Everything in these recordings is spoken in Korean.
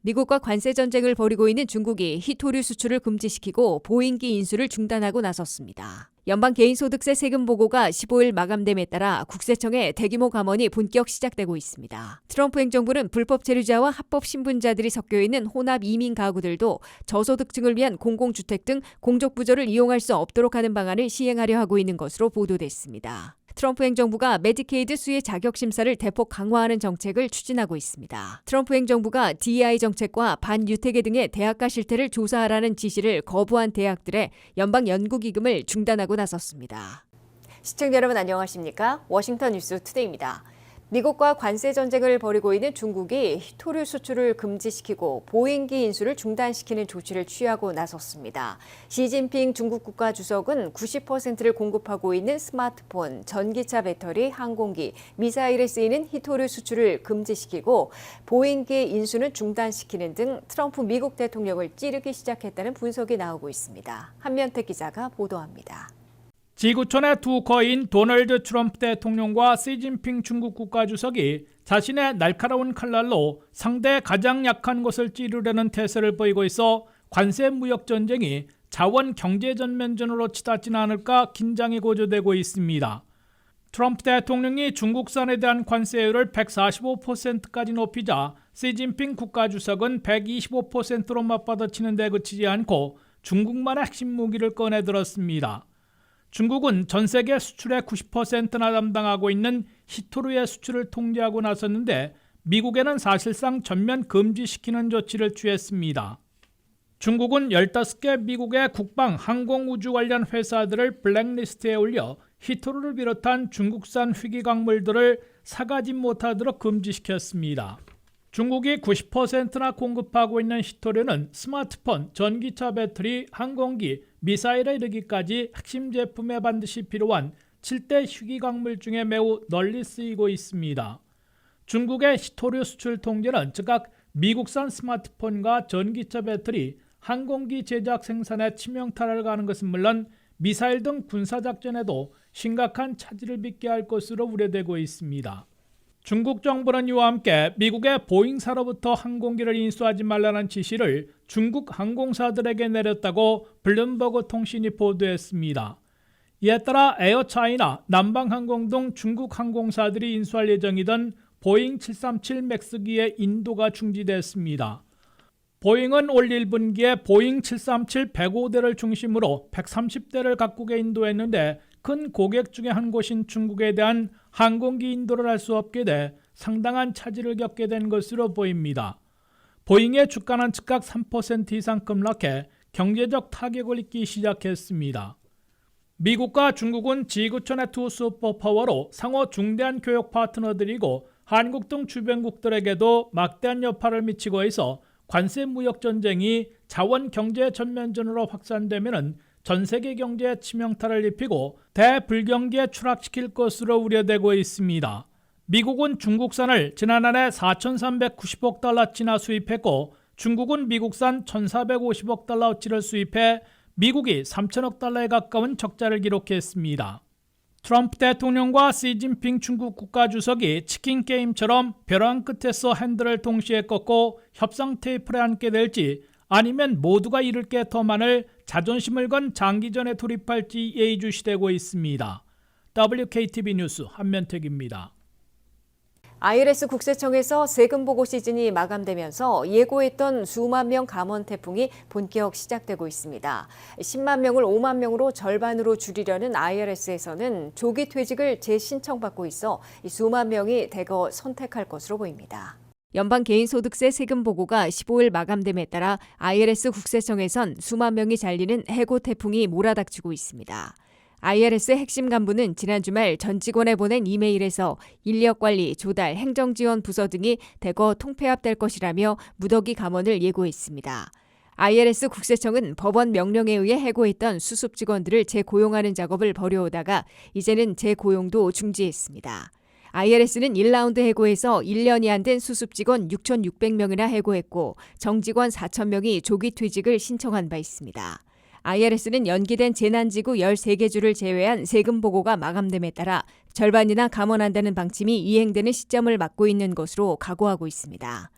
미국과 관세 전쟁을 벌이고 있는 중국이 희토류 수출을 금지시키고 보잉기 인수를 중단하고 나섰습니다. 연방 개인소득세 세금 보고가 15일 마감됨에 따라 국세청의 대규모 감원이 본격 시작되고 있습니다. 트럼프 행정부는 불법 체류자와 합법 신분자들이 섞여 있는 혼합 이민 가구들도 저소득층을 위한 공공주택 등 공적부조를 이용할 수 없도록 하는 방안을 시행하려 하고 있는 것으로 보도됐습니다. 트럼프 행정부가 메디케이드 수혜 자격 심사를 대폭 강화하는 정책을 추진하고 있습니다. 트럼프 행정부가 DEI 정책과 반유태계 등의 대학가 실태를 조사하라는 지시를 거부한 대학들의 연방 연구기금을 중단하고 나섰습니다. 시청자 여러분 안녕하십니까? 워싱턴 뉴스 투데이입니다. 미국과 관세 전쟁을 벌이고 있는 중국이 희토류 수출을 금지시키고 보잉기 인수를 중단시키는 조치를 취하고 나섰습니다. 시진핑 중국 국가주석은 90%를 공급하고 있는 스마트폰, 전기차 배터리, 항공기, 미사일에 쓰이는 희토류 수출을 금지시키고 보잉기 인수는 중단시키는 등 트럼프 미국 대통령을 찌르기 시작했다는 분석이 나오고 있습니다. 한면택 기자가 보도합니다. 지구촌의 두 거인 도널드 트럼프 대통령과 시진핑 중국 국가주석이 자신의 날카로운 칼날로 상대의 가장 약한 곳을 찌르려는 태세를 보이고 있어 관세 무역 전쟁이 자원 경제 전면전으로 치닫지는 않을까 긴장이 고조되고 있습니다. 트럼프 대통령이 중국산에 대한 관세율을 145%까지 높이자 시진핑 국가주석은 125%로 맞받아치는 데 그치지 않고 중국만의 핵심 무기를 꺼내들었습니다. 중국은 전 세계 수출의 90%나 담당하고 있는 희토류의 수출을 통제하고 나섰는데 미국에는 사실상 전면 금지시키는 조치를 취했습니다. 중국은 15개 미국의 국방, 항공, 우주 관련 회사들을 블랙리스트에 올려 희토류를 비롯한 중국산 희귀광물들을 사가지 못하도록 금지시켰습니다. 중국이 90%나 공급하고 있는 희토류는 스마트폰, 전기차 배터리, 항공기, 미사일에 이르기까지 핵심 제품에 반드시 필요한 7대 희귀광물 중에 매우 널리 쓰이고 있습니다. 중국의 희토류 수출 통제는 즉각 미국산 스마트폰과 전기차 배터리, 항공기 제작 생산에 치명타를 가는 것은 물론 미사일 등 군사작전에도 심각한 차질을 빚게 할 것으로 우려되고 있습니다. 중국 정부는 이와 함께 미국의 보잉사로부터 항공기를 인수하지 말라는 지시를 중국 항공사들에게 내렸다고 블룸버그 통신이 보도했습니다. 이에 따라 에어차이나, 남방항공 등 중국 항공사들이 인수할 예정이던 보잉 737 맥스기의 인도가 중지됐습니다. 보잉은 올 1분기에 보잉 737 105대를 중심으로 130대를 각국에 인도했는데 큰 고객 중에 한 곳인 중국에 대한 항공기 인도를 할 수 없게 돼 상당한 차질을 겪게 된 것으로 보입니다. 보잉의 주가는 즉각 3% 이상 급락해 경제적 타격을 입기 시작했습니다. 미국과 중국은 지구촌의 두 슈퍼파워로 상호 중대한 교역 파트너들이고 한국 등 주변국들에게도 막대한 여파를 미치고 있어 관세 무역 전쟁이 자원 경제 전면전으로 확산되면 전 세계 경제에 치명타를 입히고 대불경기에 추락시킬 것으로 우려되고 있습니다. 미국은 중국산을 지난 한 해 4,390억 달러치나 수입했고 중국은 미국산 1,450억 달러어치를 수입해 미국이 3천억 달러에 가까운 적자를 기록했습니다. 트럼프 대통령과 시진핑 중국 국가주석이 치킨 게임처럼 벼랑 끝에서 핸들을 동시에 꺾고 협상 테이블에 앉게 될지 아니면 모두가 잃을 게 더 많을 자존심을 건 장기전에 돌입할지 예의주시되고 있습니다. WKTV 뉴스 한면택입니다. IRS 국세청에서 세금 보고 시즌이 마감되면서 예고했던 수만 명 감원 태풍이 본격 시작되고 있습니다. 10만 명을 5만 명으로 절반으로 줄이려는 IRS에서는 조기 퇴직을 재신청받고 있어 수만 명이 대거 선택할 것으로 보입니다. 연방 개인소득세 세금 보고가 15일 마감됨에 따라 IRS 국세청에선 수만 명이 잘리는 해고 태풍이 몰아닥치고 있습니다. IRS 핵심 간부는 지난 주말 전 직원에 보낸 이메일에서 인력관리, 조달, 행정지원 부서 등이 대거 통폐합될 것이라며 무더기 감원을 예고했습니다. IRS 국세청은 법원 명령에 의해 해고했던 수습 직원들을 재고용하는 작업을 벌여오다가 이제는 재고용도 중지했습니다. IRS는 1라운드 해고에서 1년이 안 된 수습 직원 6,600명이나 해고했고 정직원 4,000명이 조기 퇴직을 신청한 바 있습니다. IRS는 연기된 재난지구 13개 주를 제외한 세금 보고가 마감됨에 따라 절반이나 감원한다는 방침이 이행되는 시점을 맞고 있는 것으로 각오하고 있습니다.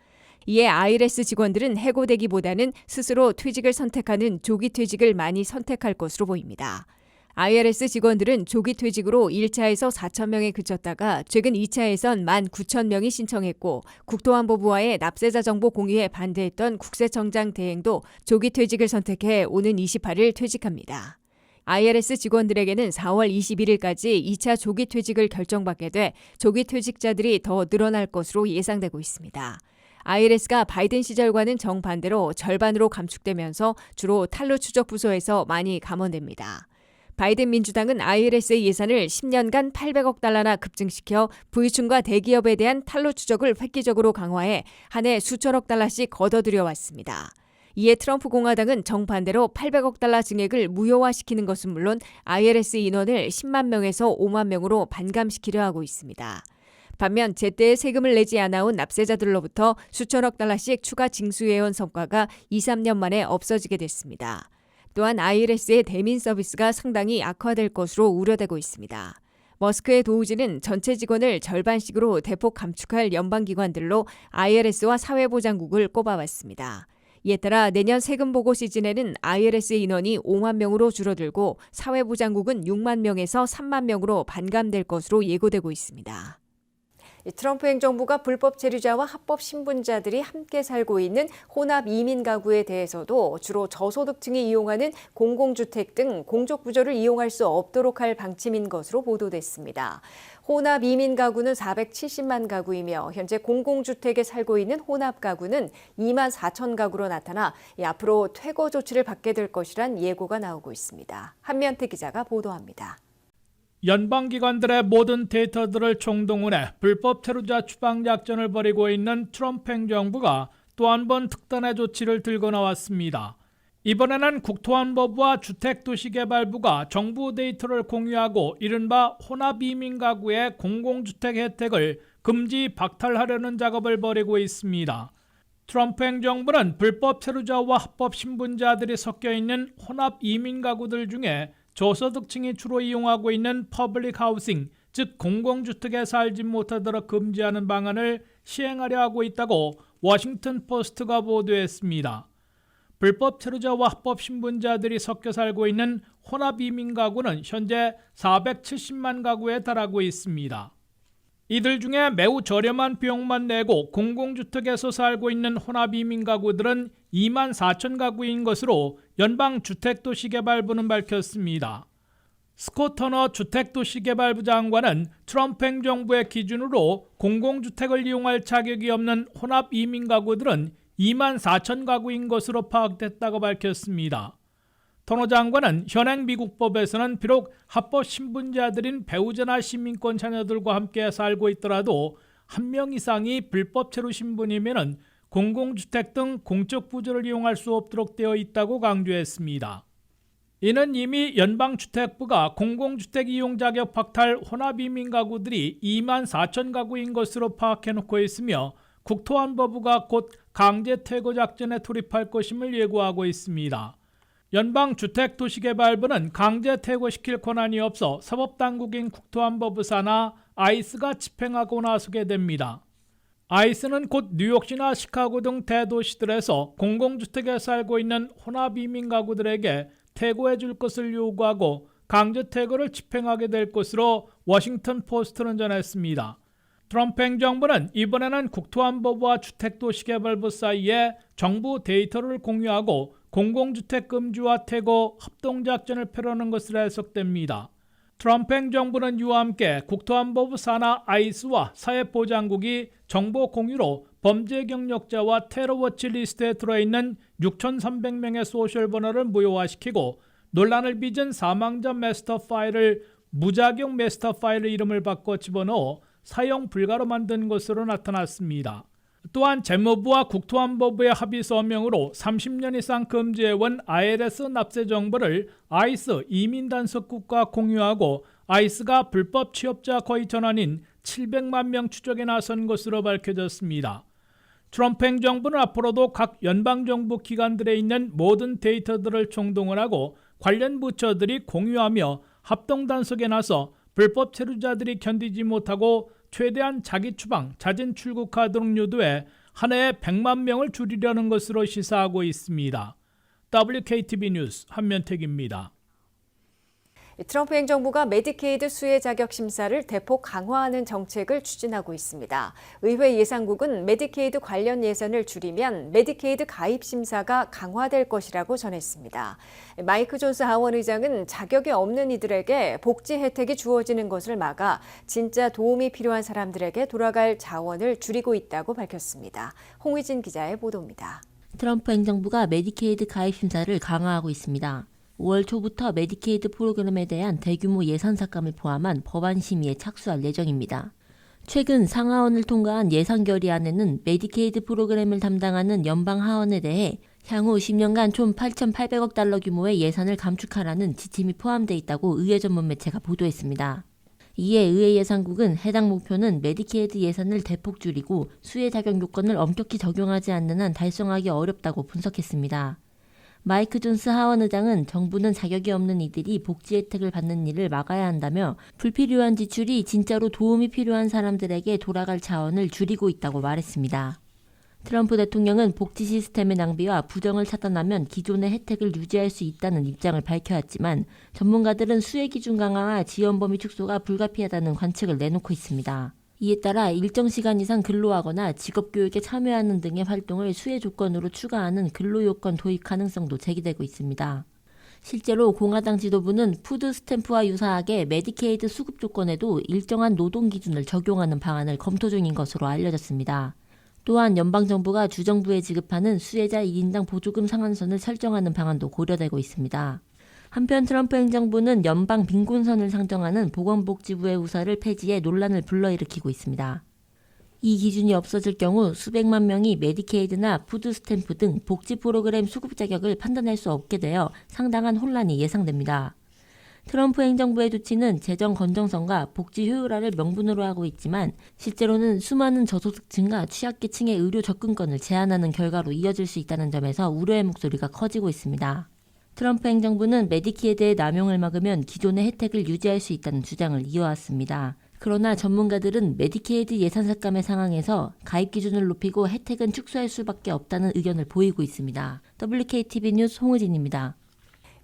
이에 IRS 직원들은 해고되기보다는 스스로 퇴직을 선택하는 조기 퇴직을 많이 선택할 것으로 보입니다. IRS 직원들은 조기 퇴직으로 1차에서 4,000명에 그쳤다가 최근 2차에선 19,000명이 신청했고 국토안보부와의 납세자 정보 공유에 반대했던 국세청장 대행도 조기 퇴직을 선택해 오는 28일 퇴직합니다. IRS 직원들에게는 4월 21일까지 2차 조기 퇴직을 결정받게 돼 조기 퇴직자들이 더 늘어날 것으로 예상되고 있습니다. IRS가 바이든 시절과는 정반대로 절반으로 감축되면서 주로 탈루 추적 부서에서 많이 감원됩니다. 바이든 민주당은 IRS의 예산을 10년간 800억 달러나 급증시켜 부유층과 대기업에 대한 탈루 추적을 획기적으로 강화해 한 해 수천억 달러씩 걷어들여 왔습니다. 이에 트럼프 공화당은 정반대로 800억 달러 증액을 무효화시키는 것은 물론 IRS 인원을 10만 명에서 5만 명으로 반감시키려 하고 있습니다. 반면 제때에 세금을 내지 않아온 납세자들로부터 수천억 달러씩 추가 징수해온 성과가 2, 3년 만에 없어지게 됐습니다. 또한 IRS의 대민 서비스가 상당히 악화될 것으로 우려되고 있습니다. 머스크의 도우지는 전체 직원을 절반씩으로 대폭 감축할 연방기관들로 IRS와 사회보장국을 꼽아왔습니다. 이에 따라 내년 세금 보고 시즌에는 IRS 인원이 5만 명으로 줄어들고 사회보장국은 6만 명에서 3만 명으로 반감될 것으로 예고되고 있습니다. 트럼프 행정부가 불법 체류자와 합법 신분자들이 함께 살고 있는 혼합 이민 가구에 대해서도 주로 저소득층이 이용하는 공공주택 등 공적 부조를 이용할 수 없도록 할 방침인 것으로 보도됐습니다. 혼합 이민 가구는 470만 가구이며 현재 공공주택에 살고 있는 혼합 가구는 2만 4천 가구로 나타나 앞으로 퇴거 조치를 받게 될 것이란 예고가 나오고 있습니다. 한면태 기자가 보도합니다. 연방기관들의 모든 데이터들을 총동원해 불법 체류자 추방 작전을 벌이고 있는 트럼프 행정부가 또 한 번 특단의 조치를 들고 나왔습니다. 이번에는 국토안보부와 주택도시개발부가 정부 데이터를 공유하고 이른바 혼합이민 가구의 공공주택 혜택을 금지 박탈하려는 작업을 벌이고 있습니다. 트럼프 행정부는 불법 체류자와 합법 신분자들이 섞여 있는 혼합 이민 가구들 중에 저소득층이 주로 이용하고 있는 퍼블릭 하우싱, 즉 공공주택에 살지 못하도록 금지하는 방안을 시행하려 하고 있다고 워싱턴 포스트가 보도했습니다. 불법 체류자와 합법 신분자들이 섞여 살고 있는 혼합 이민 가구는 현재 470만 가구에 달하고 있습니다. 이들 중에 매우 저렴한 비용만 내고 공공주택에서 살고 있는 혼합 이민 가구들은 2만 4천 가구인 것으로 연방주택도시개발부는 밝혔습니다. 스콧 터너 주택도시개발부 장관은 트럼프 행정부의 기준으로 공공주택을 이용할 자격이 없는 혼합 이민 가구들은 2만 4천 가구인 것으로 파악됐다고 밝혔습니다. 터너 장관은 현행 미국 법에서는 비록 합법 신분자들인 배우자나 시민권 자녀들과 함께 살고 있더라도 한 명 이상이 불법 체류 신분이면 공공주택 등 공적 부조를 이용할 수 없도록 되어 있다고 강조했습니다. 이는 이미 연방주택부가 공공주택 이용 자격 박탈 혼합이민 가구들이 2만 4천 가구인 것으로 파악해놓고 있으며 국토안보부가 곧 강제 퇴거 작전에 돌입할 것임을 예고하고 있습니다. 연방주택도시개발부는 강제 퇴거시킬 권한이 없어 사법당국인 국토안보부 산하 ICE가 집행하고 나서게 됩니다. ICE는 곧 뉴욕시나 시카고 등 대도시들에서 공공주택에 살고 있는 혼합이민 가구들에게 퇴거해 줄 것을 요구하고 강제 퇴거를 집행하게 될 것으로 워싱턴 포스트는 전했습니다. 트럼프 행정부는 이번에는 국토안보부와 주택도시개발부 사이에 정부 데이터를 공유하고 공공주택 금지와 퇴거 합동작전을 펴려는 것으로 해석됩니다. 트럼프 행정부는 이와 함께 국토안보부 산하 ICE와 사회보장국이 정보 공유로 범죄 경력자와 테러워치 리스트에 들어있는 6,300명의 소셜 번호를 무효화시키고 논란을 빚은 사망자 마스터 파일을 무작용 마스터 파일의 이름을 바꿔 집어넣어 사용 불가로 만든 것으로 나타났습니다. 또한 재무부와 국토안보부의 합의 서명으로 30년 이상 금지해온 IRS 납세 정보를 ICE 이민단속국과 공유하고 ICE가 불법 취업자 거의 전환인 700만 명 추적에 나선 것으로 밝혀졌습니다. 트럼프 행정부는 앞으로도 각 연방정부 기관들에 있는 모든 데이터들을 총동원 하고 관련 부처들이 공유하며 합동단속에 나서 불법 체류자들이 견디지 못하고 최대한 자기 추방, 자진 출국하도록 유도해 한 해에 100만 명을 줄이려는 것으로 시사하고 있습니다. WKTV 뉴스 한면택입니다. 트럼프 행정부가 메디케이드 수혜 자격 심사를 대폭 강화하는 정책을 추진하고 있습니다. 의회 예산국은 메디케이드 관련 예산을 줄이면 메디케이드 가입 심사가 강화될 것이라고 전했습니다. 마이크 존스 하원 의장은 자격이 없는 이들에게 복지 혜택이 주어지는 것을 막아 진짜 도움이 필요한 사람들에게 돌아갈 자원을 줄이고 있다고 밝혔습니다. 홍의진 기자의 보도입니다. 트럼프 행정부가 메디케이드 가입 심사를 강화하고 있습니다. 5월 초부터 메디케이드 프로그램에 대한 대규모 예산 삭감을 포함한 법안 심의에 착수할 예정입니다. 최근 상하원을 통과한 예산 결의안에는 메디케이드 프로그램을 담당하는 연방 하원에 대해 향후 10년간 총 8,800억 달러 규모의 예산을 감축하라는 지침이 포함되어 있다고 의회 전문 매체가 보도했습니다. 이에 의회 예산국은 해당 목표는 메디케이드 예산을 대폭 줄이고 수혜 자격 요건을 엄격히 적용하지 않는 한 달성하기 어렵다고 분석했습니다. 마이크 존스 하원 의장은 정부는 자격이 없는 이들이 복지 혜택을 받는 일을 막아야 한다며 불필요한 지출이 진짜로 도움이 필요한 사람들에게 돌아갈 자원을 줄이고 있다고 말했습니다. 트럼프 대통령은 복지 시스템의 낭비와 부정을 차단하면 기존의 혜택을 유지할 수 있다는 입장을 밝혀왔지만 전문가들은 수혜 기준 강화와 지원 범위 축소가 불가피하다는 관측을 내놓고 있습니다. 이에 따라 일정 시간 이상 근로하거나 직업교육에 참여하는 등의 활동을 수혜 조건으로 추가하는 근로요건 도입 가능성도 제기되고 있습니다. 실제로 공화당 지도부는 푸드 스탬프와 유사하게 메디케이드 수급 조건에도 일정한 노동 기준을 적용하는 방안을 검토 중인 것으로 알려졌습니다. 또한 연방정부가 주정부에 지급하는 수혜자 1인당 보조금 상한선을 설정하는 방안도 고려되고 있습니다. 한편 트럼프 행정부는 연방 빈곤선을 상정하는 보건복지부의 우사를 폐지해 논란을 불러일으키고 있습니다. 이 기준이 없어질 경우 수백만 명이 메디케이드나 푸드 스탬프 등 복지 프로그램 수급 자격을 판단할 수 없게 되어 상당한 혼란이 예상됩니다. 트럼프 행정부의 조치는 재정 건전성과 복지 효율화를 명분으로 하고 있지만 실제로는 수많은 저소득층과 취약계층의 의료 접근권을 제한하는 결과로 이어질 수 있다는 점에서 우려의 목소리가 커지고 있습니다. 트럼프 행정부는 메디케이드의 남용을 막으면 기존의 혜택을 유지할 수 있다는 주장을 이어왔습니다. 그러나 전문가들은 메디케이드 예산 삭감의 상황에서 가입 기준을 높이고 혜택은 축소할 수밖에 없다는 의견을 보이고 있습니다. WKTV 뉴스 홍의진입니다.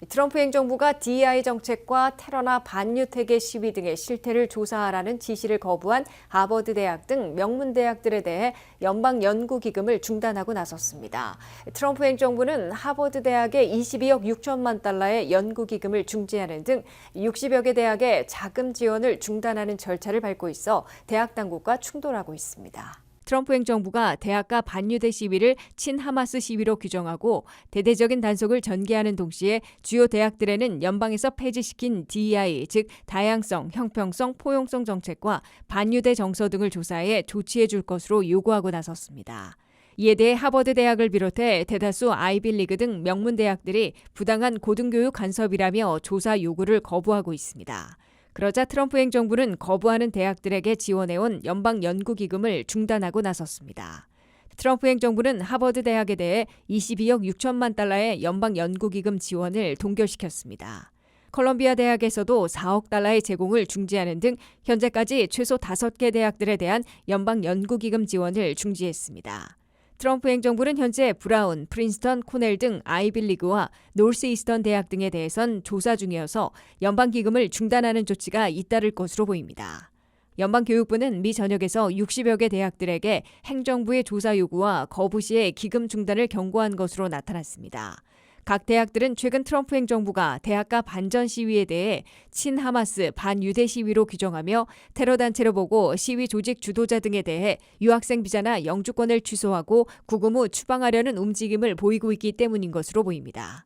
트럼프 행정부가 DEI 정책과 테러나 반유태계 시위 등의 실태를 조사하라는 지시를 거부한 하버드 대학 등 명문대학들에 대해 연방 연구기금을 중단하고 나섰습니다. 트럼프 행정부는 하버드 대학에 22억 6천만 달러의 연구기금을 중지하는 등 60여 개 대학의 자금 지원을 중단하는 절차를 밟고 있어 대학 당국과 충돌하고 있습니다. 트럼프 행정부가 대학가 반유대 시위를 친하마스 시위로 규정하고 대대적인 단속을 전개하는 동시에 주요 대학들에는 연방에서 폐지시킨 DEI, 즉 다양성, 형평성, 포용성 정책과 반유대 정서 등을 조사해 조치해 줄 것으로 요구하고 나섰습니다. 이에 대해 하버드 대학을 비롯해 대다수 아이비리그 등 명문 대학들이 부당한 고등교육 간섭이라며 조사 요구를 거부하고 있습니다. 그러자 트럼프 행정부는 거부하는 대학들에게 지원해온 연방 연구기금을 중단하고 나섰습니다. 트럼프 행정부는 하버드 대학에 대해 22억 6천만 달러의 연방 연구기금 지원을 동결시켰습니다. 컬럼비아 대학에서도 4억 달러의 제공을 중지하는 등 현재까지 최소 5개 대학들에 대한 연방 연구기금 지원을 중지했습니다. 트럼프 행정부는 현재 브라운, 프린스턴, 코넬 등 아이비리그와 노스이스턴 대학 등에 대해선 조사 중이어서 연방기금을 중단하는 조치가 잇따를 것으로 보입니다. 연방교육부는 미 전역에서 60여 개 대학들에게 행정부의 조사 요구와 거부 시에 기금 중단을 경고한 것으로 나타났습니다. 각 대학들은 최근 트럼프 행정부가 대학가 반전 시위에 대해 친하마스 반유대 시위로 규정하며 테러 단체로 보고 시위 조직 주도자 등에 대해 유학생 비자나 영주권을 취소하고 구금 후 추방하려는 움직임을 보이고 있기 때문인 것으로 보입니다.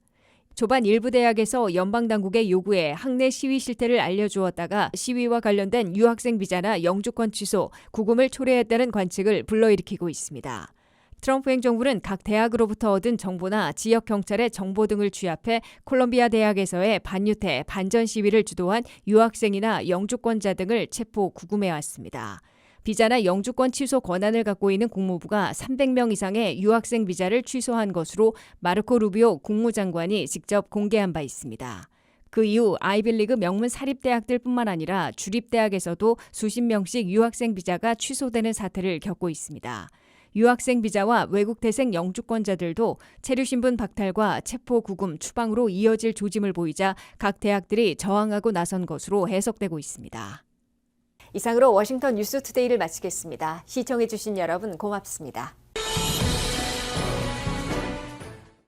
초반 일부 대학에서 연방당국의 요구에 학내 시위 실태를 알려주었다가 시위와 관련된 유학생 비자나 영주권 취소, 구금을 초래했다는 관측을 불러일으키고 있습니다. 트럼프 행정부는 각 대학으로부터 얻은 정보나 지역 경찰의 정보 등을 취합해 콜롬비아 대학에서의 반유태, 반전 시위를 주도한 유학생이나 영주권자 등을 체포 구금해 왔습니다. 비자나 영주권 취소 권한을 갖고 있는 국무부가 300명 이상의 유학생 비자를 취소한 것으로 마르코 루비오 국무장관이 직접 공개한 바 있습니다. 그 이후 아이빌리그 명문 사립대학들뿐만 아니라 주립대학에서도 수십 명씩 유학생 비자가 취소되는 사태를 겪고 있습니다. 유학생 비자와 외국 태생 영주권자들도 체류 신분 박탈과 체포 구금 추방으로 이어질 조짐을 보이자 각 대학들이 저항하고 나선 것으로 해석되고 있습니다. 이상으로 워싱턴 뉴스투데이를 마치겠습니다. 시청해주신 여러분 고맙습니다.